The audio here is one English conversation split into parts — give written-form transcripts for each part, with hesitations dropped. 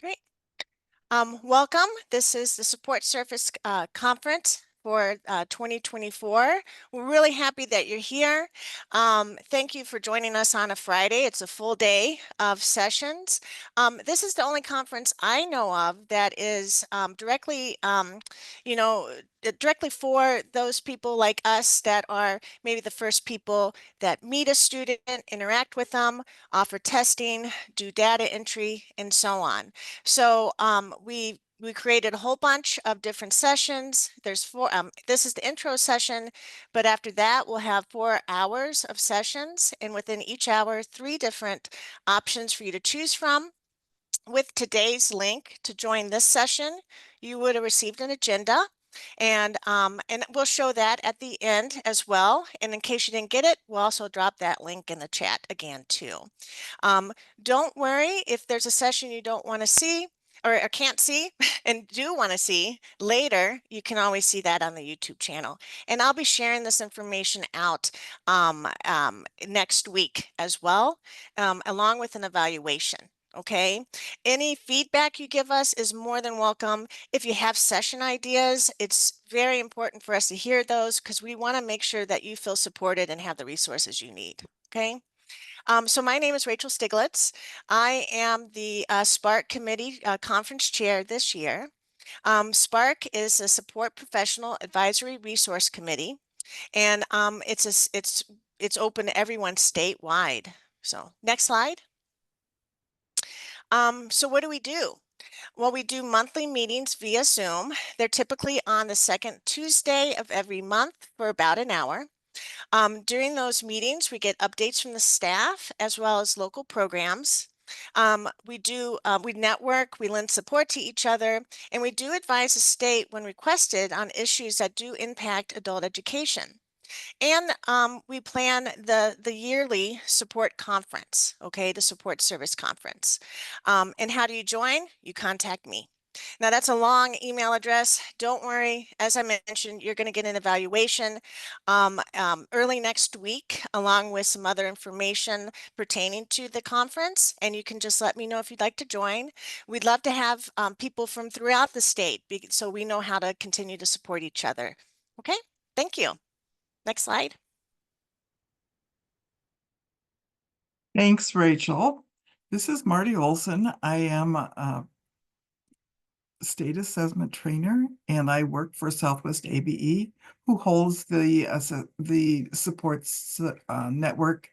Great. Welcome. This is the Support Service Conference for 2024. We're really happy that you're here. Thank you for joining us on a Friday. It's a full day of sessions. This is the only conference I know of that is directly, directly for those people like us that are maybe the first people that meet a student, interact with them, offer testing, do data entry, and so on. So we created a whole bunch of different sessions. There's four, this is the intro session, but after that we'll have 4 hours of sessions, and within each hour, 3 different options for you to choose from. With today's link to join this session, you would have received an agenda, and we'll show that at the end as well. And in case you didn't get it, we'll also drop that link in the chat again too. Don't worry if there's a session you don't want to see or can't see and do want to see later, you can always see that on the YouTube channel. And I'll be sharing this information out next week as well, along with an evaluation. Okay, any feedback you give us is more than welcome. If you have session ideas, it's very important for us to hear those because we want to make sure that you feel supported and have the resources you need. Okay. So my name is Rachel Stiglitz. I am the SPARC Committee Conference Chair this year. SPARC is a Support Professional Advisory Resource Committee, and it's open to everyone statewide. So next slide. So what do we do? Well, we do monthly meetings via Zoom. They're typically on the second Tuesday of every month for about an hour. During those meetings, we get updates from the staff as well as local programs. We network, we lend support to each other, and we do advise the state when requested on issues that do impact adult education. And we plan the yearly support conference, okay, the support service conference. And how do you join? You contact me. Now that's a long email address. Don't worry. As I mentioned, you're going to get an evaluation early next week, along with some other information pertaining to the conference. And you can just let me know if you'd like to join. We'd love to have people from throughout the state so we know how to continue to support each other. Okay, thank you. Next slide. Thanks, Rachel. This is Marty Olsen. I am a state assessment trainer, and I work for Southwest ABE, who holds the Supports Network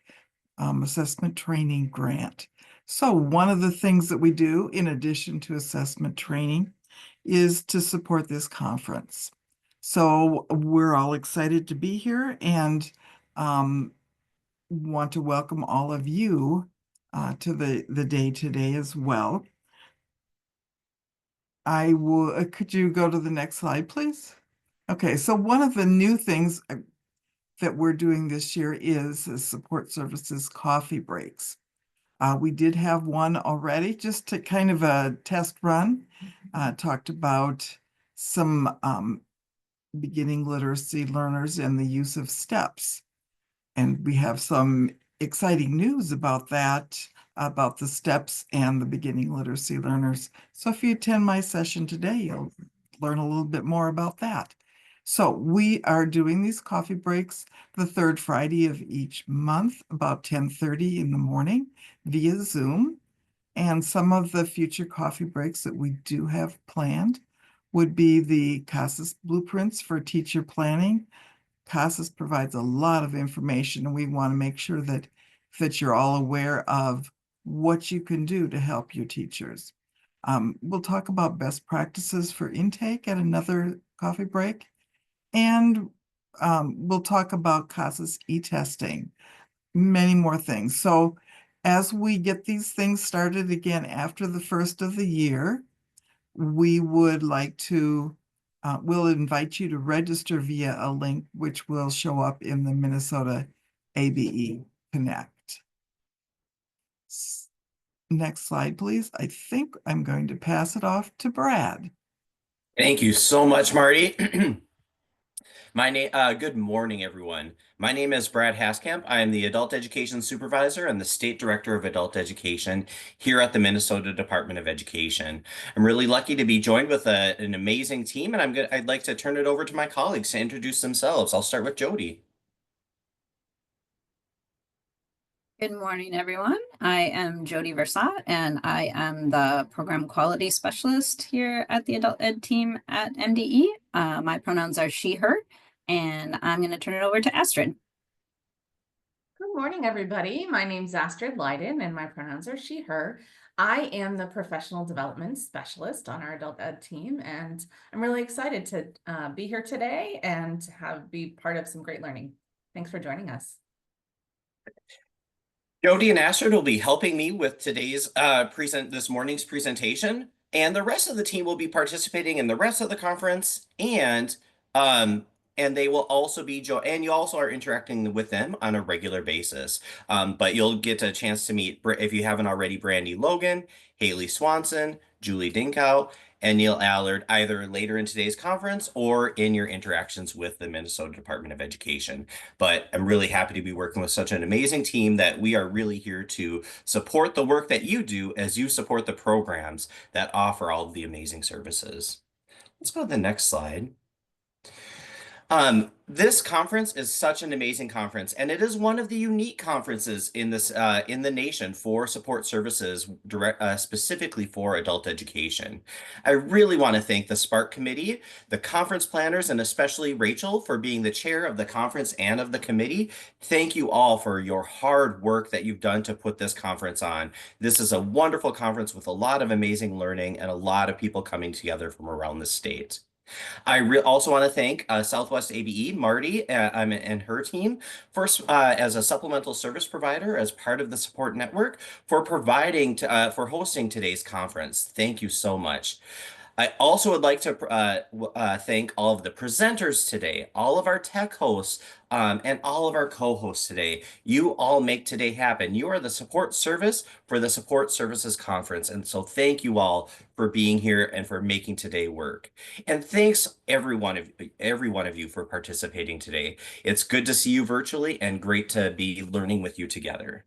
assessment training grant. So one of the things that we do, in addition to assessment training, is to support this conference. So we're all excited to be here and want to welcome all of you to the day today as well. I will, could you go to the next slide, please? Okay, so one of the new things that we're doing this year is support services coffee breaks. We did have one already, just to kind of a test run, talked about some beginning literacy learners and the use of steps. And we have some exciting news about that, about the steps and the beginning literacy learners. So if you attend my session today, you'll learn a little bit more about that. So we are doing these coffee breaks the third Friday of each month, about 10:30 in the morning via Zoom. And some of the future coffee breaks that we do have planned would be the CASAS blueprints for teacher planning. CASAS provides a lot of information, and we want to make sure that you're all aware of what you can do to help your teachers. We'll talk about best practices for intake at another coffee break, and we'll talk about CASAS e-testing, many more things. So as we get these things started again after the first of the year, we would like to we'll invite you to register via a link which will show up in the Minnesota ABE Connect. Next slide, please. I think I'm going to pass it off to Brad. Thank you so much, Marty. Good morning, everyone. My name is Brad Hasskamp. I am the Adult Education Supervisor and the State Director of Adult Education here at the Minnesota Department of Education. I'm really lucky to be joined with an amazing team, and I'd like to turn it over to my colleagues to introduce themselves. I'll start with Jodi. Good morning, everyone. I am Jodi Versaw, and I am the Program Quality Specialist here at the Adult Ed team at MDE. My pronouns are she, her, and I'm going to turn it over to Astrid. Good morning, everybody. My name's Astrid Liden, and my pronouns are she, her. I am the Professional Development Specialist on our Adult Ed team, and I'm really excited to be here today and to be part of some great learning. Thanks for joining us. Jodi and Astrid will be helping me with today's this morning's presentation, and the rest of the team will be participating in the rest of the conference, and they will also and you also are interacting with them on a regular basis. But you'll get a chance to meet, if you haven't already, Brandy Logan, Haley Swanson, Julie Dinkow, and Neil Allard, either later in today's conference or in your interactions with the Minnesota Department of Education. But I'm really happy to be working with such an amazing team that we are really here to support the work that you do as you support the programs that offer all of the amazing services. Let's go to the next slide. This conference is such an amazing conference, and it is one of the unique conferences in the nation for support services specifically for adult education. I really want to thank the SPARC committee, the conference planners, and especially Rachel for being the chair of the conference and of the committee. Thank you all for your hard work that you've done to put this conference on. This is a wonderful conference with a lot of amazing learning and a lot of people coming together from around the state. I also want to thank Southwest ABE, Marty, and her team as a supplemental service provider as part of the support network for for hosting today's conference. Thank you so much. I also would like to thank all of the presenters today, all of our tech hosts, and all of our co-hosts today. You all make today happen. You are the support service for the Support Services Conference. And so thank you all for being here and for making today work. And thanks every one of you for participating today. It's good to see you virtually and great to be learning with you together.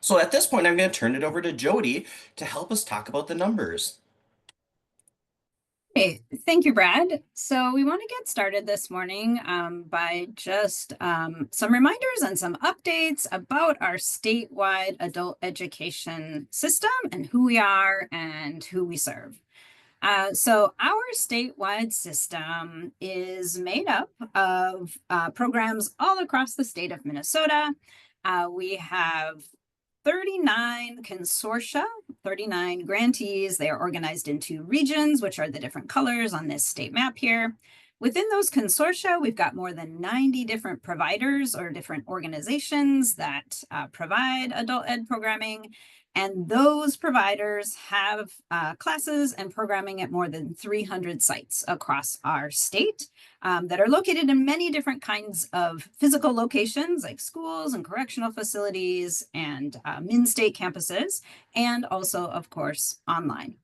So at this point, I'm going to turn it over to Jodi to help us talk about the numbers. Hey, thank you, Brad. So we want to get started this morning by just some reminders and some updates about our statewide adult education system and who we are and who we serve. So our statewide system is made up of programs all across the state of Minnesota. We have 39 consortia, 39 grantees. They are organized into regions, which are the different colors on this state map here. Within those consortia, we've got more than 90 different providers or different organizations that provide adult ed programming. And those providers have classes and programming at more than 300 sites across our state that are located in many different kinds of physical locations like schools and correctional facilities and in-state campuses, and also, of course, online.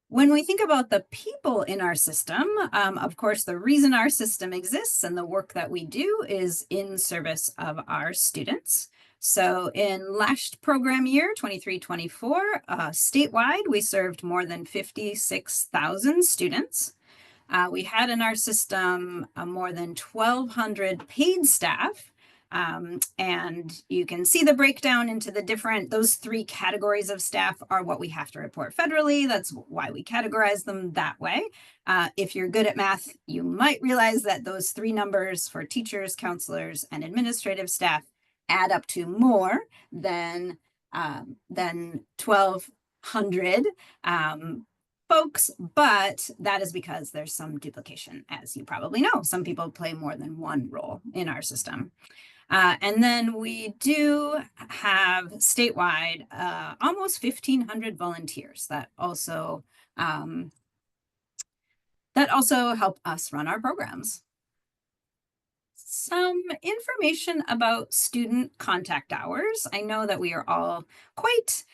When we think about the people in our system, of course, the reason our system exists and the work that we do is in service of our students. So in last program year, 23-24, statewide, we served more than 56,000 students. We had in our system more than 1,200 paid staff. And you can see the breakdown into those three categories of staff are what we have to report federally. That's why we categorize them that way. If you're good at math, you might realize that those three numbers for teachers, counselors, and administrative staff add up to more than 1,200 folks, but that is because there's some duplication, as you probably know. Some people play more than one role in our system. And then we do have statewide almost 1,500 volunteers that also help us run our programs. Some information about student contact hours. I know that we are all quite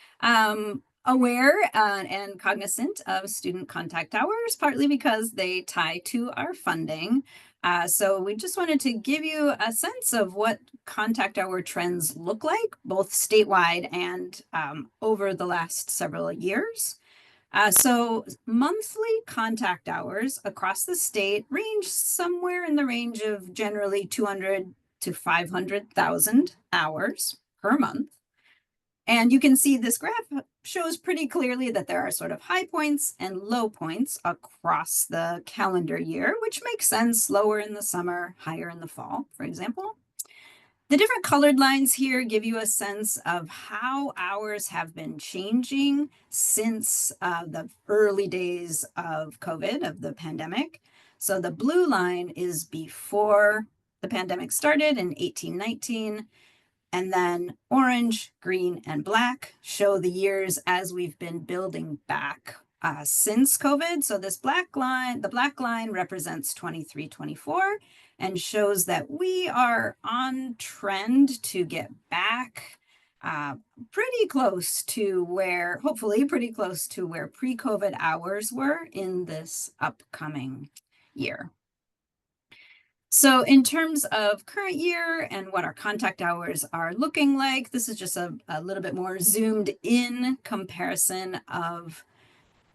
aware and cognizant of student contact hours, partly because they tie to our funding. So we just wanted to give you a sense of what contact hour trends look like, both statewide and over the last several years. So monthly contact hours across the state range somewhere in the range of generally 200 to 500,000 hours per month. And you can see this graph shows pretty clearly that there are sort of high points and low points across the calendar year, which makes sense, lower in the summer, higher in the fall, for example. The different colored lines here give you a sense of how hours have been changing since the early days of COVID, of the pandemic. So the blue line is before the pandemic started in 1819. And then orange, green, and black show the years as we've been building back since COVID. So this black line, the black line represents 23, 24 and shows that we are on trend to get back pretty close to where, hopefully pretty close to where pre-COVID hours were in this upcoming year. So in terms of current year and what our contact hours are looking like, this is just a little bit more zoomed in comparison of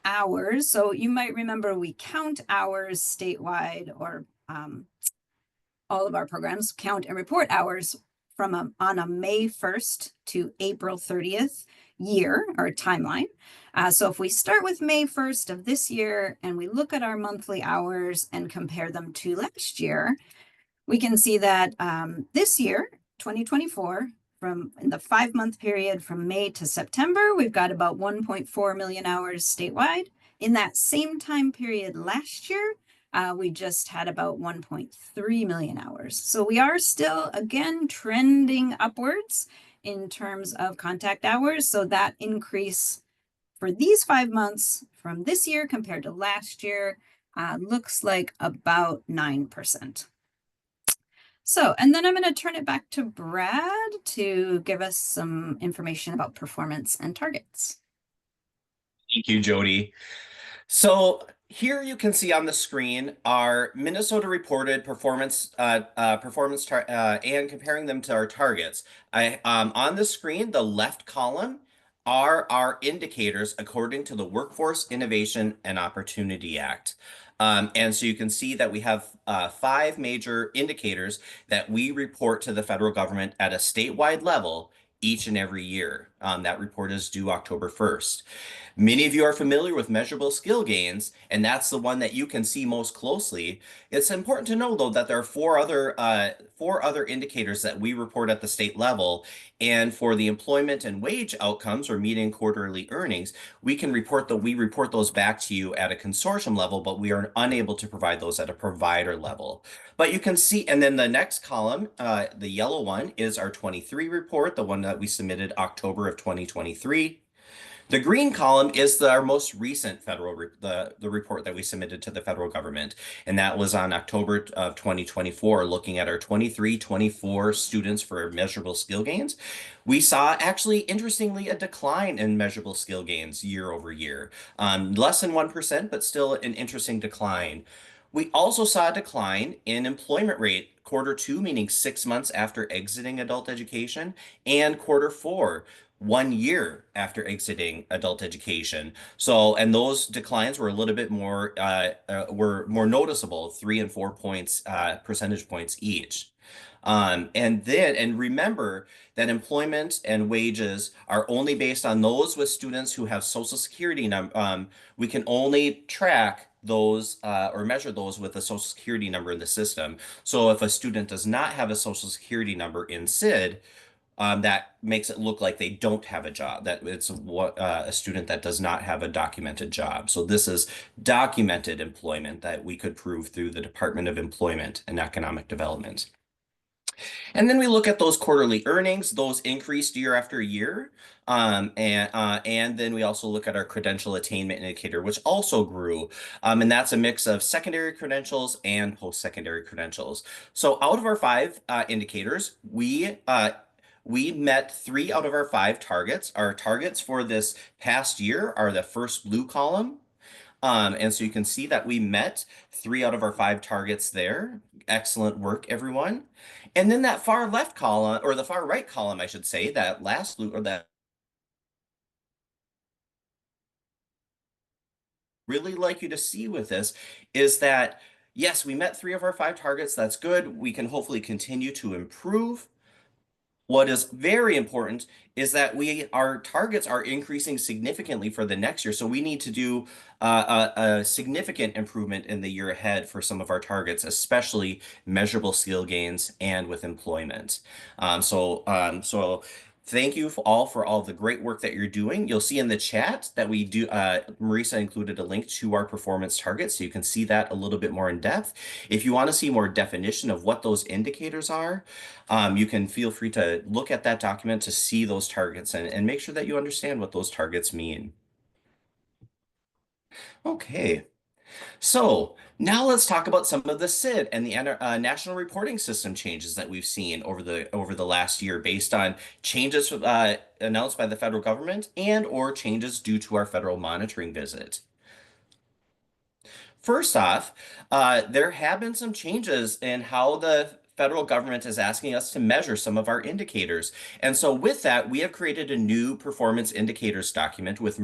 hours. So you might remember we count hours statewide, or all of our programs count and report hours from on a May 1st to April 30th year or timeline. So if we start with May 1st of this year and we look at our monthly hours and compare them to last year, we can see that this year, 2024, from in the 5-month period from May to September, we've got about 1.4 million hours statewide. In that same time period last year, we just had about 1.3 million hours. So we are still, again, trending upwards in terms of contact hours. So that increase for these 5 months from this year compared to last year looks like about 9%. So, and then I'm going to turn it back to Brad to give us some information about performance and targets. Thank you, Jodi. So here you can see on the screen our Minnesota reported performance and comparing them to our targets. On the screen, the left column are our indicators according to the Workforce Innovation and Opportunity Act. And so you can see that we have 5 major indicators that we report to the federal government at a statewide level each and every year. That report is due October 1st. Many of you are familiar with measurable skill gains, and that's the one that you can see most closely. It's important to know, though, that there are 4 other indicators that we report at the state level. And for the employment and wage outcomes, or median quarterly earnings, we report those back to you at a consortium level, but we are unable to provide those at a provider level. But you can see, and then the next column, the yellow one, is our 23 report, the one that we submitted October of 2023. The green column is our most recent the report that we submitted to the federal government, and that was on October of 2024, looking at our 23-24 students for measurable skill gains. We saw, actually, interestingly, a decline in measurable skill gains year over year. Less than 1%, but still an interesting decline. We also saw a decline in employment rate Q2, meaning 6 months after exiting adult education, and Q4, 1 year after exiting adult education. So, and those declines were a little bit more, were more noticeable, 3 and 4 points, percentage points each. And remember that employment and wages are only based on those with students who have Social Security we can only track those or measure those with a Social Security number in the system. So if a student does not have a Social Security number in SID, that makes it look like they don't have a job, that it's a student that does not have a documented job. So this is documented employment that we could prove through the Department of Employment and Economic Development. And then we look at those quarterly earnings, those increased year after year. And then we also look at our credential attainment indicator, which also grew. And that's a mix of secondary credentials and post-secondary credentials. So out of our 5 indicators, we we met 3 out of our 5 targets. Our targets for this past year are the first blue column. And so you can see that we met 3 out of our 5 targets there. Excellent work, everyone. And then that far left column, or the far right column, I should say, that last blue, or that really like you to see with this is that, yes, we met 3 of our 5 targets. That's good. We can hopefully continue to improve. What is very important is that our targets are increasing significantly for the next year. So we need to do a significant improvement in the year ahead for some of our targets, especially measurable skill gains and with employment. So thank you for all the great work that you're doing. You'll see in the chat that we do, Marisa included a link to our performance targets, so you can see that a little bit more in depth. If you want to see more definition of what those indicators are, you can feel free to look at that document to see those targets and make sure that you understand what those targets mean. Okay. So now let's talk about some of the SID and the National Reporting System changes that we've seen over the last year based on changes announced by the federal government and or changes due to our federal monitoring visit. First off, there have been some changes in how the federal government is asking us to measure some of our indicators. And so with that, we have created a new performance indicators document which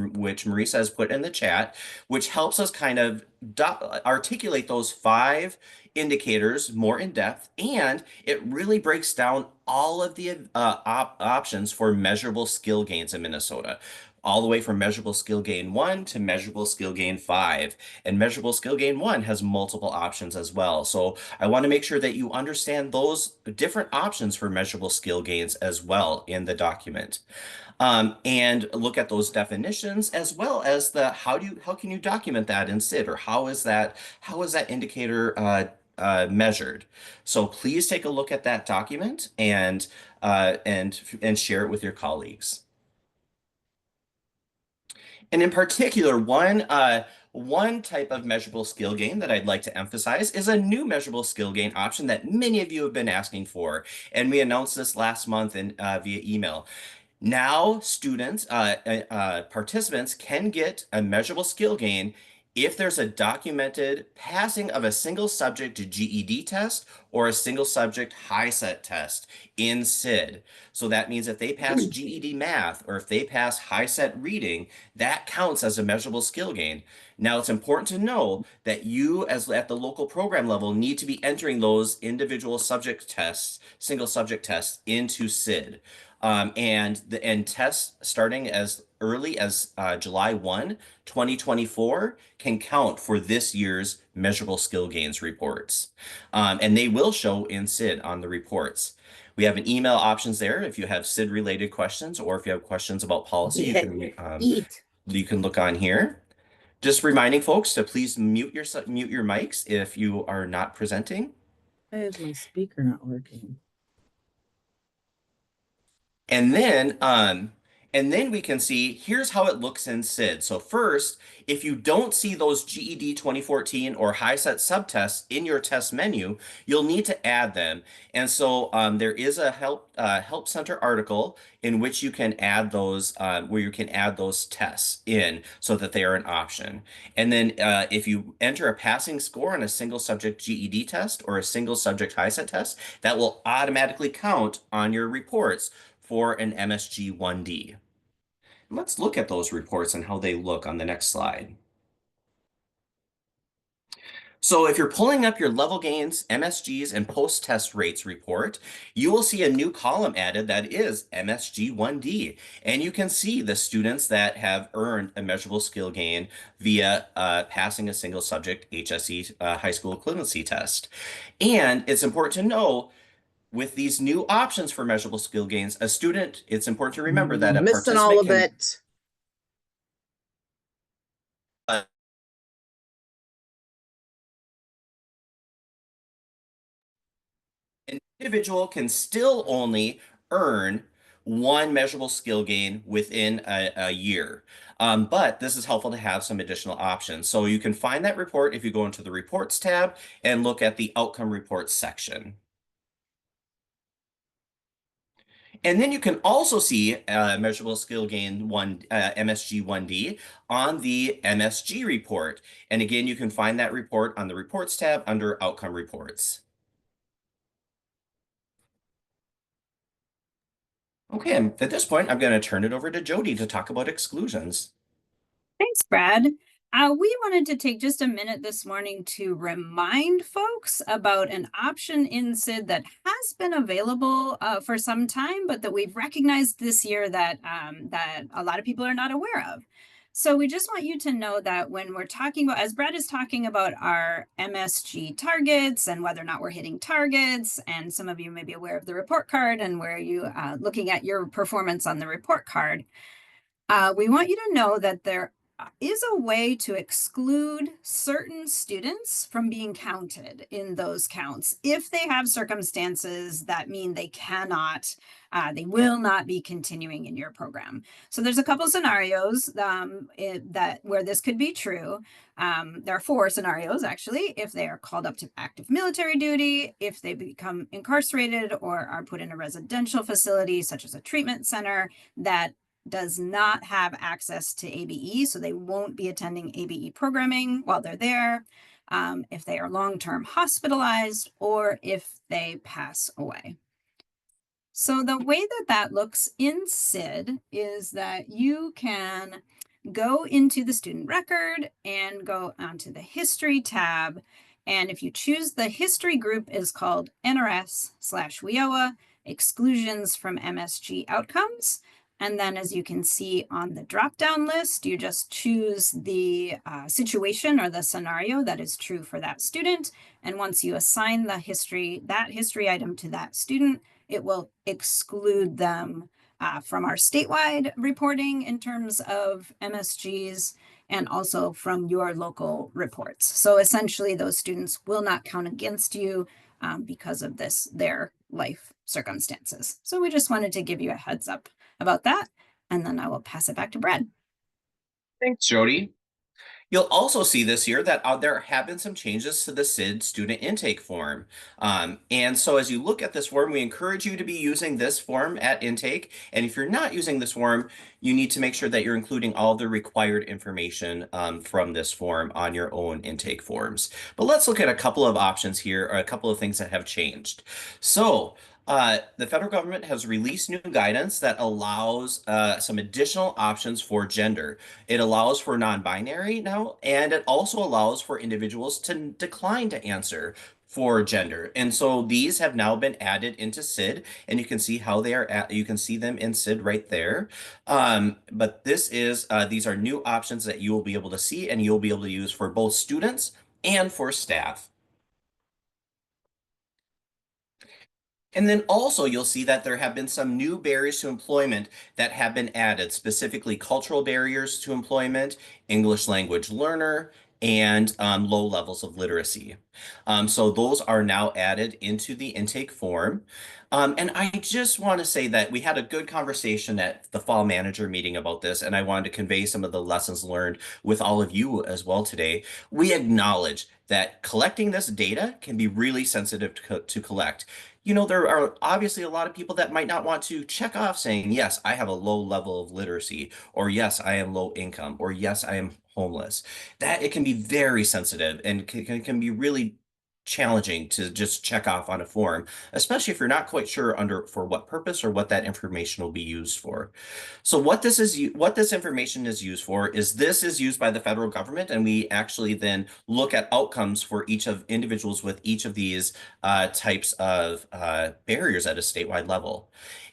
Marisa has put in the chat, which helps us kind of articulate those 5 indicators more in depth, and it really breaks down all of the options for measurable skill gains in Minnesota, all the way from measurable skill gain 1 to measurable skill gain 5. And measurable skill gain 1 has multiple options as well. So I want to make sure that you understand those different options for measurable skill gains as well in the document. And look at those definitions as well as the how can you document that in SID, or how is that indicator measured? So please take a look at that document and share it with your colleagues. And in particular, one type of measurable skill gain that I'd like to emphasize is a new measurable skill gain option that many of you have been asking for. And we announced this last month via email. Now, participants can get a measurable skill gain if there's a documented passing of a single subject GED test or a single subject HiSET test in SID. So that means if they pass GED math or if they pass HiSET reading, that counts as a measurable skill gain. Now, it's important to know that you, as at the local program level, need to be entering those individual subject tests, single subject tests into SID. And tests starting as early as July 1, 2024 can count for this year's measurable skill gains reports. And they will show in SID on the reports. We have an email options there if you have SID related questions, or if you have questions about policy, you can look on here. Just reminding folks to please mute your mics if you are not presenting. Why is my speaker not working? And then we can see here's how it looks in SID. So first, if you don't see those GED 2014 or HiSET subtests in your test menu, you'll need to add them. And so there is a help center article in which you can add those, where you can add those tests in so that they are an option. And then if you enter a passing score on a single subject GED test or a single subject HiSET test, that will automatically count on your reports for an MSG 1D. Let's look at those reports and how they look on the next slide. So if you're pulling up your level gains, MSGs, and post-test rates report, you will see a new column added that is MSG 1D. And you can see the students that have earned a measurable skill gain via passing a single subject HSE high school equivalency test. And it's important to know, with these new options for measurable skill gains, it's important to remember that a missing all of participant it. an individual can still only earn one measurable skill gain within a year. But this is helpful to have some additional options. So you can find that report if you go into the reports tab and look at the outcome reports section. And then you can also see measurable skill gain MSG 1D on the MSG report. And again, you can find that report on the reports tab under outcome reports. Okay, and at this point, I'm going to turn it over to Jodi to talk about exclusions. Thanks, Brad. We wanted to take just a minute this morning to remind folks about an option in SID that has been available for some time, but that we've recognized this year that, that a lot of people are not aware of. So we just want you to know that when we're talking about, as Brad is talking about our MSG targets and whether or not we're hitting targets, and some of you may be aware of the report card and where you looking at your performance on the report card, we want you to know that there is a way to exclude certain students from being counted in those counts if they have circumstances that mean they cannot, they will not be continuing in your program. So there's a couple scenarios where this could be true. There are 4 scenarios actually: if they are called up to active military duty, if they become incarcerated or are put in a residential facility such as a treatment center that does not have access to ABE, so they won't be attending ABE programming while they're there, if they are long-term hospitalized, or if they pass away. So the way that that looks in SID is that you can go into the student record and go onto the history tab. And if you choose the history group is called NRS/WIOA exclusions from MSG outcomes. And then as you can see on the drop-down list, you just choose the situation or the scenario that is true for that student. And once you assign that history item to that student, it will exclude them from our statewide reporting in terms of MSGs and also from your local reports. So essentially those students will not count against you because of their life circumstances. So we just wanted to give you a heads up about that, and then I will pass it back to Brad. Thanks, Jodi. You'll also see this year that there have been some changes to the SID student intake form. And so as you look at this form, we encourage you to be using this form at intake. And if you're not using this form, you need to make sure that you're including all the required information from this form on your own intake forms. But let's look at a couple of options here, or a couple of things that have changed. So the federal government has released new guidance that allows some additional options for gender. It allows for non-binary now, and it also allows for individuals to decline to answer for gender. And so these have now been added into SID, and you can see how they are you can see them in SID right there. But these are new options that you will be able to see and you'll be able to use for both students and for staff. And then also you'll see that there have been some new barriers to employment that have been added, specifically cultural barriers to employment, English language learner, and low levels of literacy. So those are now added into the intake form. And I just want to say that we had a good conversation at the fall manager meeting about this, and I wanted to convey some of the lessons learned with all of you as well today. We acknowledge that collecting this data can be really sensitive to collect. You know, there are obviously a lot of people that might not want to check off saying, yes, I have a low level of literacy, or yes, I am low income, or yes, I am homeless. That it can be very sensitive and can be really challenging to just check off on a form, especially if you're not quite sure for what purpose or what that information will be used for. So what this information is used for is this is used by the federal government, and we actually then look at outcomes for each of individuals with each of these types of barriers at a statewide level.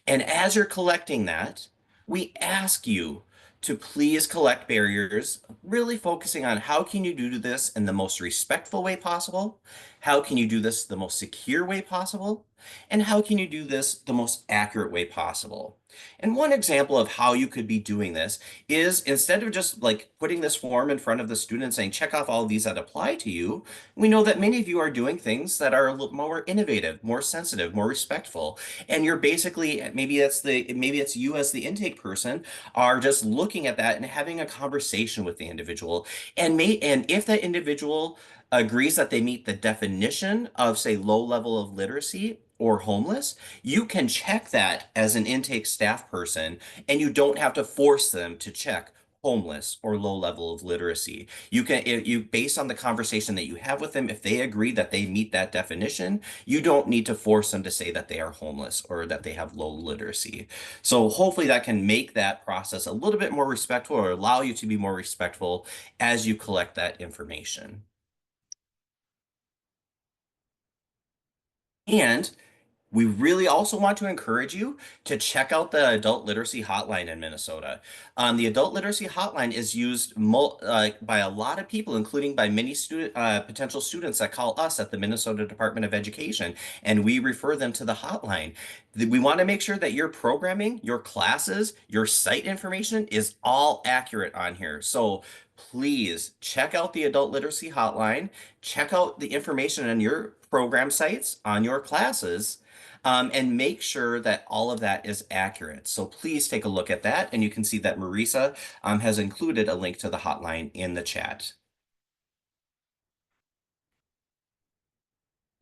And as you're collecting that, we ask you to please collect barriers, really focusing on how can you do this in the most respectful way possible? How can you do this the most secure way possible? And how can you do this the most accurate way possible? And one example of how you could be doing this is instead of just like putting this form in front of the student saying, check off all of these that apply to you, we know that many of you are doing things that are a little more innovative, more sensitive, more respectful. And you're basically, maybe it's you as the intake person are just looking at that and having a conversation with the individual. And if that individual agrees that they meet the definition of, say, low level of literacy or homeless, you can check that as an intake staff person, and you don't have to force them to check homeless or low level of literacy. You can, if you, based on the conversation that you have with them, if they agree that they meet that definition, you don't need to force them to say that they are homeless or that they have low literacy. So hopefully that can make that process a little bit more respectful, or allow you to be more respectful as you collect that information. And we really also want to encourage you to check out the adult literacy hotline in Minnesota. The adult literacy hotline is used by a lot of people, including by many potential students that call us at the Minnesota Department of Education, and we refer them to the hotline. We want to make sure that your programming, your classes, your site information is all accurate on here. So please check out the adult literacy hotline, check out the information on your program sites, on your classes, and make sure that all of that is accurate. So please take a look at that, and you can see that Marisa has included a link to the hotline in the chat.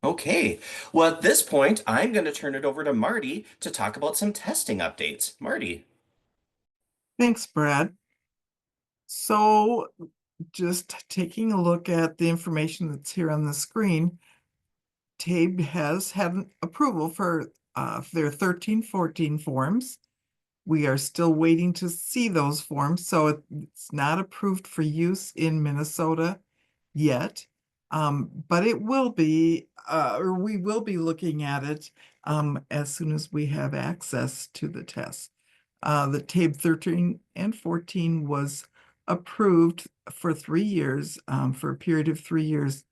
Okay, well, at this point, I'm going to turn it over to Marty to talk about some testing updates. Marty. Thanks, Brad. So just taking a look at the information that's here on the screen, TABE has had an approval for their 13-14 forms. We are still waiting to see those forms, so it's not approved for use in Minnesota yet. But it will be, or we will be looking at it as soon as we have access to the test. The TABE 13 and 14 was approved for 3 years, for a period of 3 years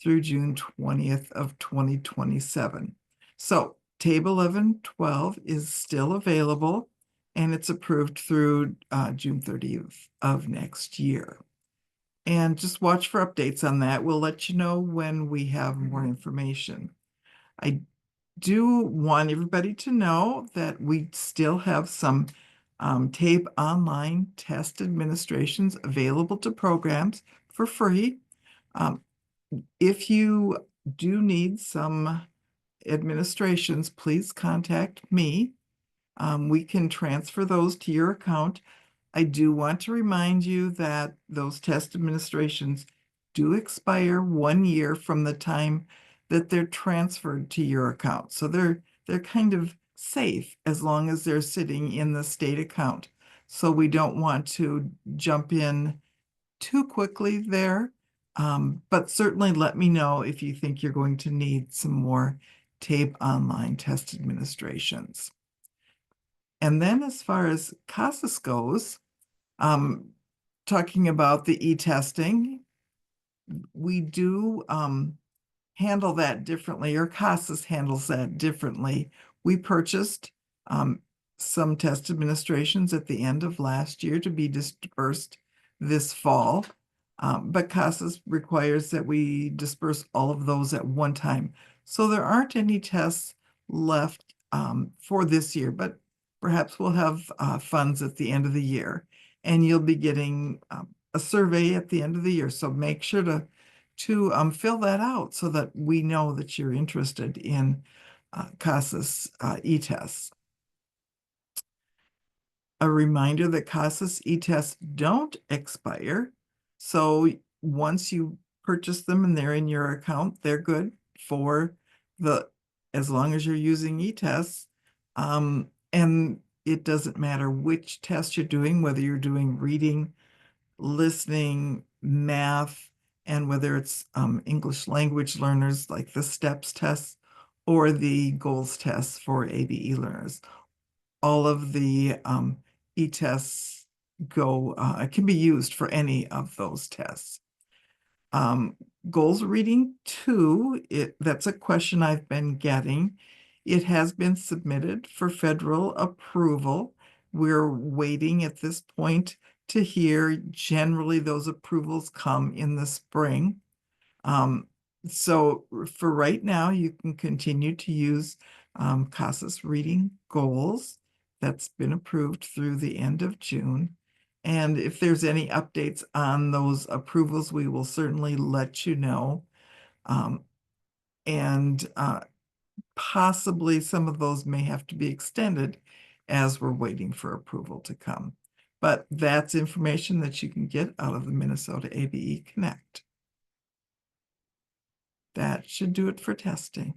through June 20th of 2027. So TABE 11-12 is still available, and it's approved through June 30th of next year. And just watch for updates on that. We'll let you know when we have more information. I do want everybody to know that we still have some TABE online test administrations available to programs for free. If you do need some administrations, please contact me. We can transfer those to your account. I do want to remind you that those test administrations do expire 1 year from the time that they're transferred to your account. So they're kind of safe as long as they're sitting in the state account. So we don't want to jump in too quickly there. But certainly let me know if you think you're going to need some more TABE online test administrations. And then as far as CASAS goes, talking about the e-testing, we do handle that differently, or CASAS handles that differently. We purchased some test administrations at the end of last year to be dispersed this fall. But CASAS requires that we disperse all of those at one time. So there aren't any tests left for this year, but perhaps we'll have funds at the end of the year, and you'll be getting a survey at the end of the year. So make sure to fill that out so that we know that you're interested in CASAS e-tests. A reminder that CASAS e-tests don't expire. So once you purchase them and they're in your account, they're good for as long as you're using e-tests. And it doesn't matter which test you're doing, whether you're doing reading, listening, math, and whether it's English language learners like the STEPS tests or the goals tests for ABE learners. All of the e-tests can be used for any of those tests. Goals reading 2, that's a question I've been getting. It has been submitted for federal approval. We're waiting at this point to hear. Generally, those approvals come in the spring. So for right now, you can continue to use CASAS reading goals. That's been approved through the end of June. And if there's any updates on those approvals, we will certainly let you know. And possibly some of those may have to be extended as we're waiting for approval to come. But that's information that you can get out of the Minnesota ABE Connect. That should do it for testing.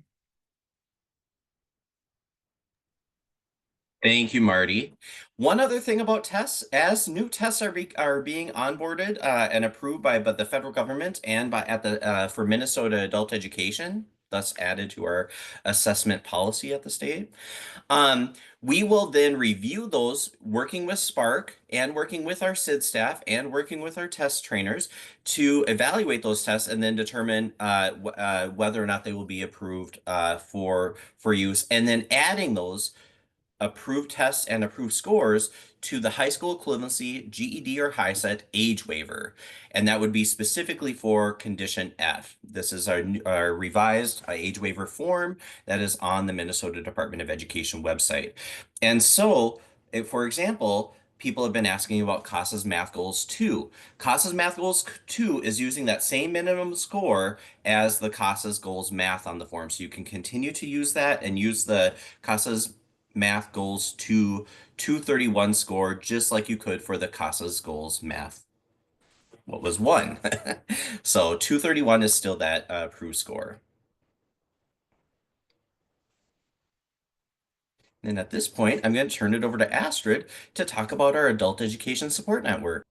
Thank you, Marty. One other thing about tests, as new tests are being onboarded and approved by the federal government and for Minnesota adult education, thus added to our assessment policy at the state. We will then review those, working with SPARC and working with our SID staff and working with our test trainers to evaluate those tests and then determine whether or not they will be approved for use, and then adding those approved tests and approved scores to the high school equivalency GED or HiSET age waiver. And that would be specifically for condition F. This is our revised age waiver form that is on the Minnesota Department of Education website. And so, for example, people have been asking about CASA's Math Goals 2. CASA's Math Goals 2 is using that same minimum score as the CASA's Goals Math on the form. So you can continue to use that and use the CASA's Math Goals 231 score, just like you could for the CASA's Goals Math. What was 1? So 231 is still that approved score. And at this point, I'm going to turn it over to Astrid to talk about our Adult Education Support Network.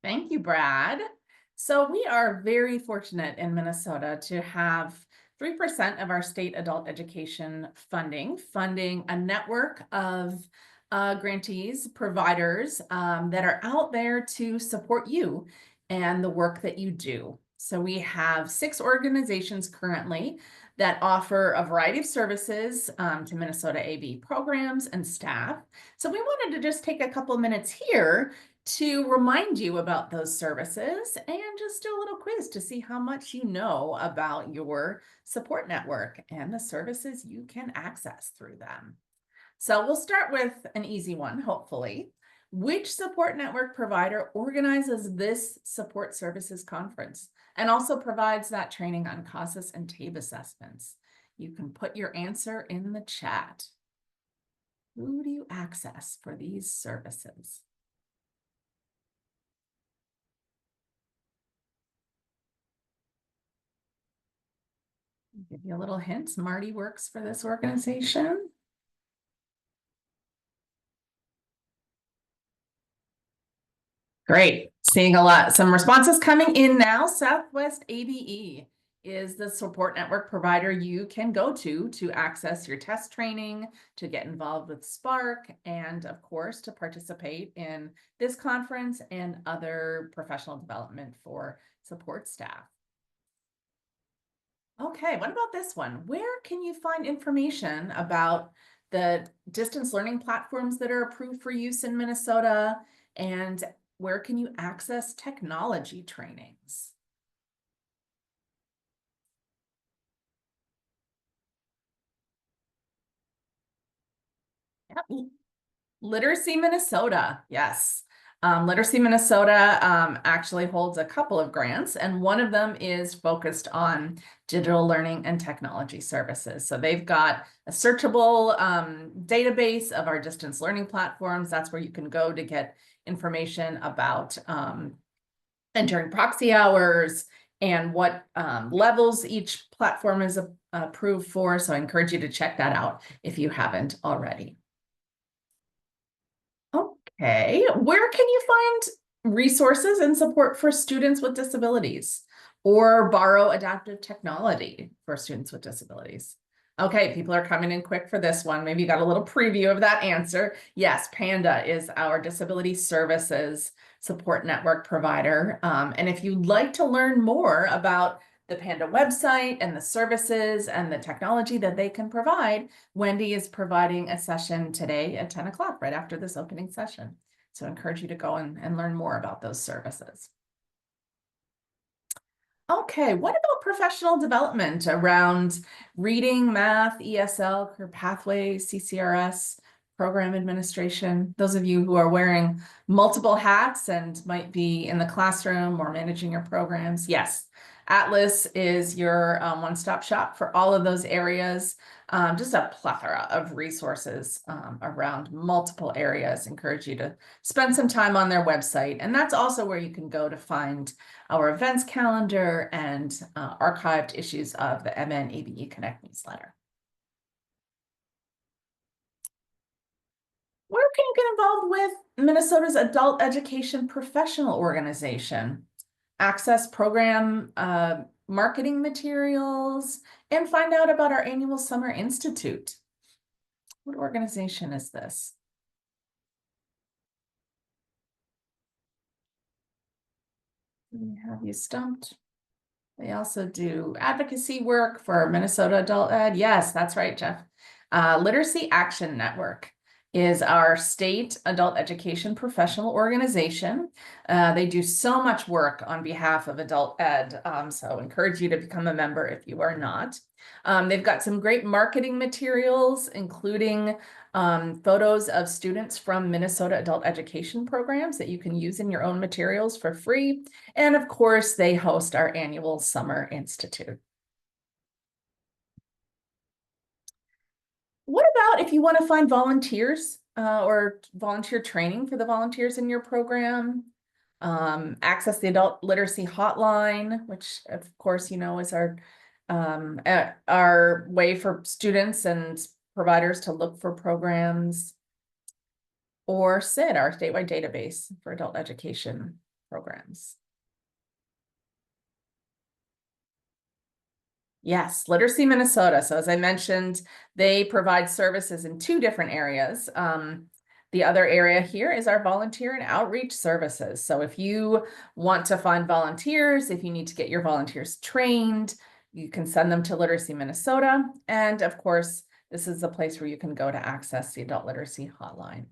Thank you, Brad. So we are very fortunate in Minnesota to have 3% of our state adult education funding a network of grantees, providers that are out there to support you and the work that you do. So we have 6 organizations currently that offer a variety of services to Minnesota AV programs and staff. So we wanted to just take a couple of minutes here to remind you about those services and just do a little quiz to see how much you know about your support network and the services you can access through them. So we'll start with an easy one, hopefully. Which support network provider organizes this support services conference and also provides that training on CASAS and TABE assessments? You can put your answer in the chat. Who do you access for these services? Give you a little hint. Marty works for this organization. Great. Seeing some responses coming in now. Southwest ABE is the support network provider you can go to access your test training, to get involved with SPARC, and of course, to participate in this conference and other professional development for support staff. Okay, what about this one? Where can you find information about the distance learning platforms that are approved for use in Minnesota? And where can you access technology trainings? Yep. Literacy Minnesota, yes. Literacy Minnesota actually holds a couple of grants, and one of them is focused on digital learning and technology services. So they've got a searchable database of our distance learning platforms. That's where you can go to get information about entering proxy hours and what levels each platform is approved for. So I encourage you to check that out if you haven't already. Okay, where can you find resources and support for students with disabilities or borrow adaptive technology for students with disabilities? Okay, people are coming in quick for this one. Maybe you got a little preview of that answer. Yes, PANDA is our disability services support network provider. And if you'd like to learn more about the PANDA website and the services and the technology that they can provide, Wendy is providing a session today at 10 o'clock, right after this opening session. So I encourage you to go and learn more about those services. Okay, what about professional development around reading, math, ESL, career pathways, CCRS program administration. Those of you who are wearing multiple hats and might be in the classroom or managing your programs, yes, Atlas is your one-stop shop for all of those areas. Just a plethora of resources around multiple areas. Encourage you to spend some time on their website. And that's also where you can go to find our events calendar and archived issues of the MN ABE Connect newsletter. Where can you get involved with Minnesota's Adult Education Professional Organization? Access program marketing materials, and find out about our annual Summer Institute. What organization is this? We have you stumped. They also do advocacy work for Minnesota Adult Ed. Yes, that's right, Jeff. Literacy Action Network is our state adult education professional organization. They do so much work on behalf of adult ed, so encourage you to become a member if you are not. They've got some great marketing materials, including photos of students from Minnesota adult education programs that you can use in your own materials for free. And of course, they host our annual Summer Institute. What about if you want to find volunteers or volunteer training for the volunteers in your program? Access the Adult Literacy Hotline, which of course, you know, is our way for students and providers to look for programs. Or SID, our statewide database for adult education programs. Yes, Literacy Minnesota. So as I mentioned, they provide services in 2 different areas. The other area here is our volunteer and outreach services. So if you want to find volunteers, if you need to get your volunteers trained, you can send them to Literacy Minnesota. And of course, this is the place where you can go to access the Adult Literacy Hotline.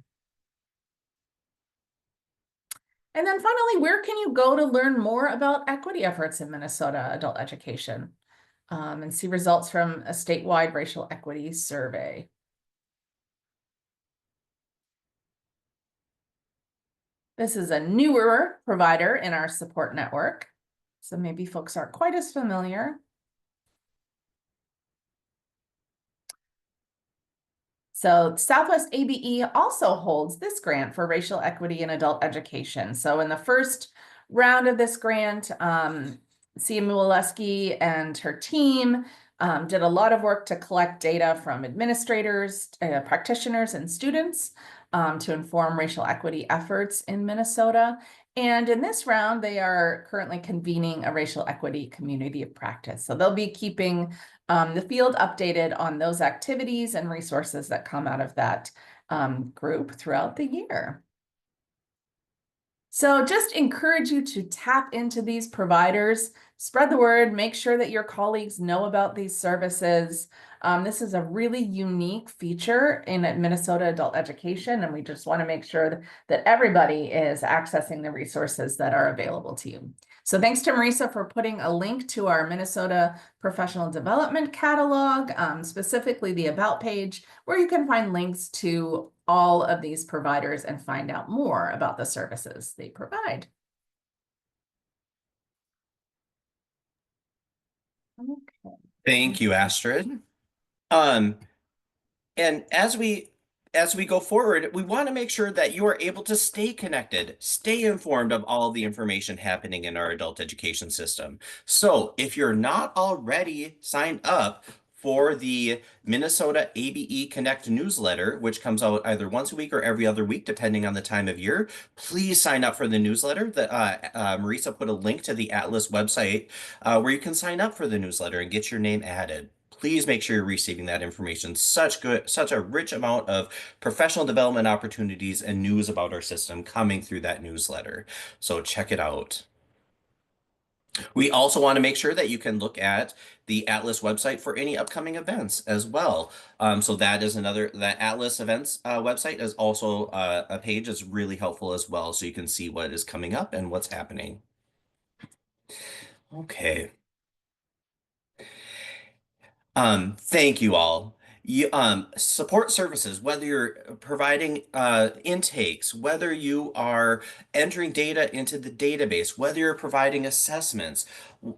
And then finally, where can you go to learn more about equity efforts in Minnesota adult education? And see results from a statewide racial equity survey. This is a newer provider in our support network, so maybe folks aren't quite as familiar. So Southwest ABE also holds this grant for racial equity in adult education. So in the first round of this grant, Sia Muleski and her team did a lot of work to collect data from administrators, practitioners, and students to inform racial equity efforts in Minnesota. And in this round, they are currently convening a racial equity community of practice. So they'll be keeping the field updated on those activities and resources that come out of that group throughout the year. So just encourage you to tap into these providers, spread the word, make sure that your colleagues know about these services. This is a really unique feature in Minnesota adult education, and we just want to make sure that everybody is accessing the resources that are available to you. So thanks to Marisa for putting a link to our Minnesota Professional Development Catalog, specifically the About page, where you can find links to all of these providers and find out more about the services they provide. Okay. Thank you, Astrid. And as we go forward, we want to make sure that you are able to stay connected, stay informed of all the information happening in our adult education system. So if you're not already signed up for the Minnesota ABE Connect newsletter, which comes out either once a week or every other week, depending on the time of year, please sign up for the newsletter. Marisa put a link to the Atlas website where you can sign up for the newsletter and get your name added. Please make sure you're receiving that information. Such a rich amount of professional development opportunities and news about our system coming through that newsletter. So check it out. We also want to make sure that you can look at the Atlas website for any upcoming events as well. So that is that Atlas events website is also a page that's really helpful as well. So you can see what is coming up and what's happening. Okay. Thank you all. Support services, whether you're providing intakes, whether you are entering data into the database, whether you're providing assessments,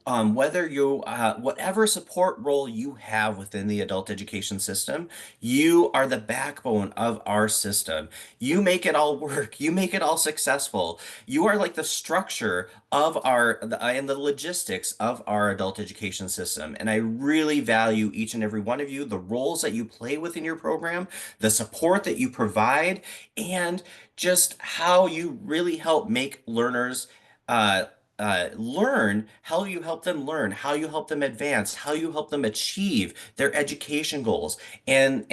whether you whatever support role you have within the adult education system, you are the backbone of our system. You make it all work. You make it all successful. You are like the structure of and the logistics of our adult education system. And I really value each and every one of you, the roles that you play within your program, the support that you provide, and just how you really help make learners learn, how you help them learn, how you help them advance, how you help them achieve their education goals and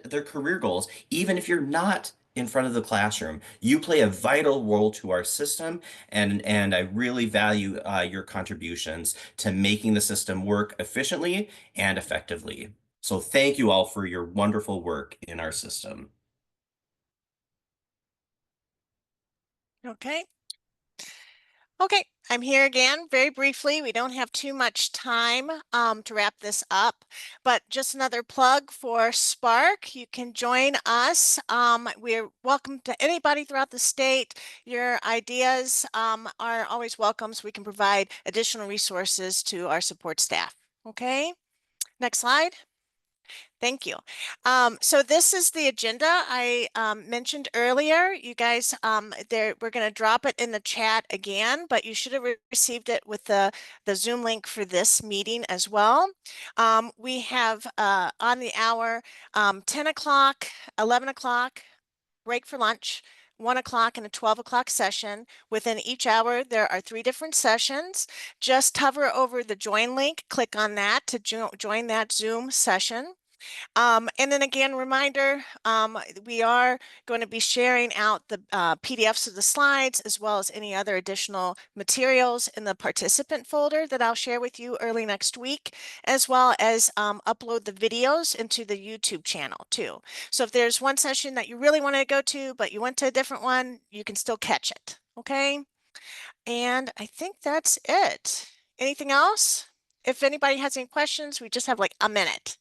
their career goals, even if you're not in front of the classroom. You play a vital role to our system, and I really value your contributions to making the system work efficiently and effectively. So thank you all for your wonderful work in our system. Okay. Okay, I'm here again very briefly. We don't have too much time to wrap this up, but just another plug for SPARC. You can join us. We're welcome to anybody throughout the state. Your ideas are always welcome, so we can provide additional resources to our support staff. Okay, next slide. Thank you. So this is the agenda I mentioned earlier. You guys, we're going to drop it in the chat again, but you should have received it with the Zoom link for this meeting as well. We have on the hour 10 o'clock, 11 o'clock, break for lunch, 1 o'clock and a 12 o'clock session. Within each hour, there are 3 different sessions. Just hover over the join link, click on that to join that Zoom session. And then again, reminder, we are going to be sharing out the PDFs of the slides as well as any other additional materials in the participant folder that I'll share with you early next week, as well as upload the videos into the YouTube channel too. So if there's one session that you really want to go to, but you went to a different one, you can still catch it. Okay. And I think that's it. Anything else? If anybody has any questions, we just have like a minute.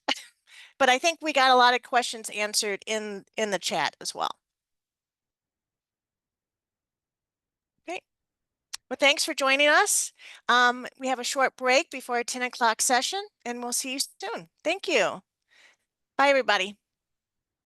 But I think we got a lot of questions answered in the chat as well. Okay. Well, thanks for joining us. We have a short break before our 10 o'clock session, and we'll see you soon. Thank you. Bye, everybody.